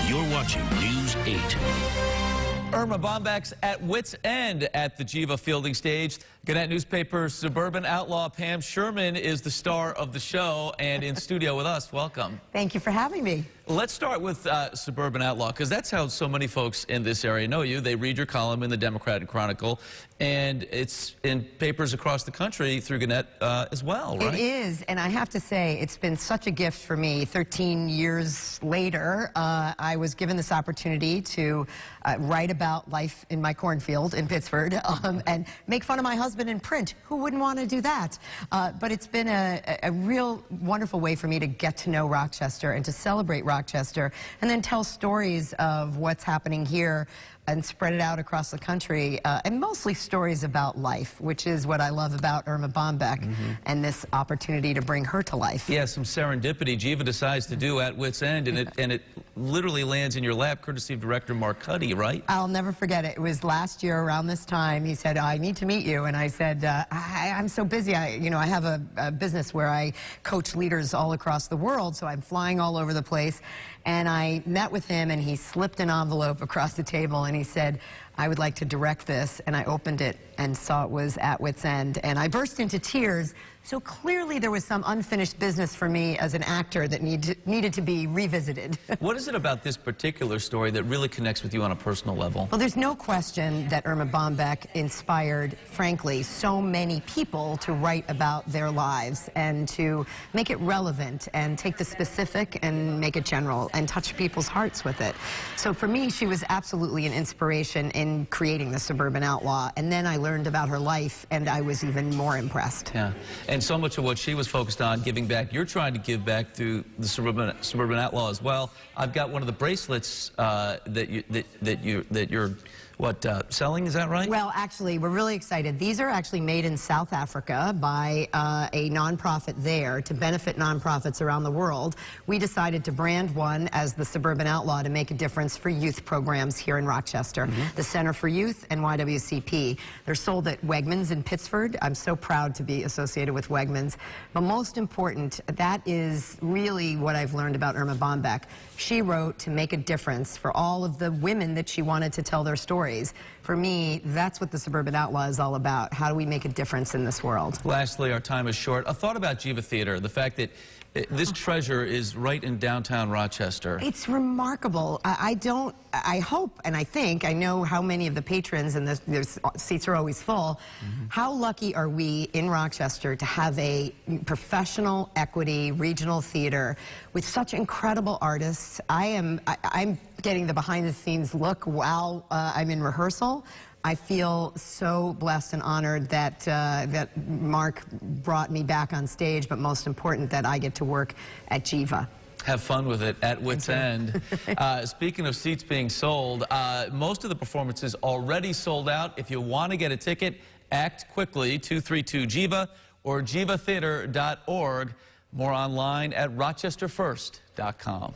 You're watching News 8. Irma Bombeck's at wit's end at the Geva fielding stage. Gannett newspaper suburban outlaw Pam Sherman is the star of the show and in studio with us. Welcome. Thank you for having me. Let's start with suburban outlaw, because that's how so many folks in this area know you. They read your column in the Democratic Chronicle, and it's in papers across the country through Gannett as well, right? It is, and I have to say, it's been such a gift for me. 13 years later, I was given this opportunity to write about life in my cornfield in Pittsford and make fun of my husband in print. Who wouldn't want to do that? But it's been a real wonderful way for me to get to know Rochester and to celebrate Rochester, and then tell stories of what's happening here and spread it out across the country, and mostly stories about life, which is what I love about Irma Bombeck and this opportunity to bring her to life. Yeah, some serendipity. Geva decides to do at wit's end, and it literally lands in your lap, courtesy of director Mark Cuddy, right? I'll never forget it. It was last year around this time. He said, "I need to meet you," and I said, "I'm so busy. I have a business where I coach leaders all across the world, so I'm flying all over the place." And I met with him, and he slipped an envelope across the table, and he said, "I would like to direct this." And I opened it and saw it was at wit's end, and I burst into tears. So clearly there was some unfinished business for me as an actor that needed to be revisited. What is it about this particular story that really connects with you on a personal level? Well, there's no question that Irma Bombeck inspired, frankly, so many people to write about their lives and to make it relevant and take the specific and make it general and touch people's hearts with it. So for me, she was absolutely an inspiration in creating the Suburban Outlaw. And then I learned about her life, and I was even more impressed. Yeah, and so much of what she was focused on, giving back, you're trying to give back through the Suburban Outlaw as well. I've got one of the bracelets that you're selling, is that right? Well, actually, we're really excited. These are actually made in South Africa by a nonprofit there to benefit nonprofits around the world. We decided to brand one as the Suburban Outlaw to make a difference for youth programs here in Rochester. The Center for Youth and YWCP. They're sold at Wegmans in Pittsford. I'm so proud to be associated with Wegmans. But most important, that is really what I've learned about Irma Bombeck. She wrote to make a difference for all of the women that she wanted to tell their stories. For me, that's what the Suburban Outlaw is all about. How do we make a difference in this world? Lastly, our time is short. A thought about Geva Theater, the fact that this treasure is right in downtown Rochester. It's remarkable. I hope and I think, I know how many of the patrons, and the seats are always full, how lucky are we in Rochester to have a professional equity regional theater with such incredible artists. I'm getting the behind the scenes look while I'm in rehearsal. I feel so blessed and honored that that Mark brought me back on stage, but most important that I get to work at Geva. Have fun with it at wit's end. Speaking of seats being sold, most of the performances already sold out. If you want to get a ticket, act quickly, 232-GEVA or gevatheater.org. More online at rochesterfirst.com.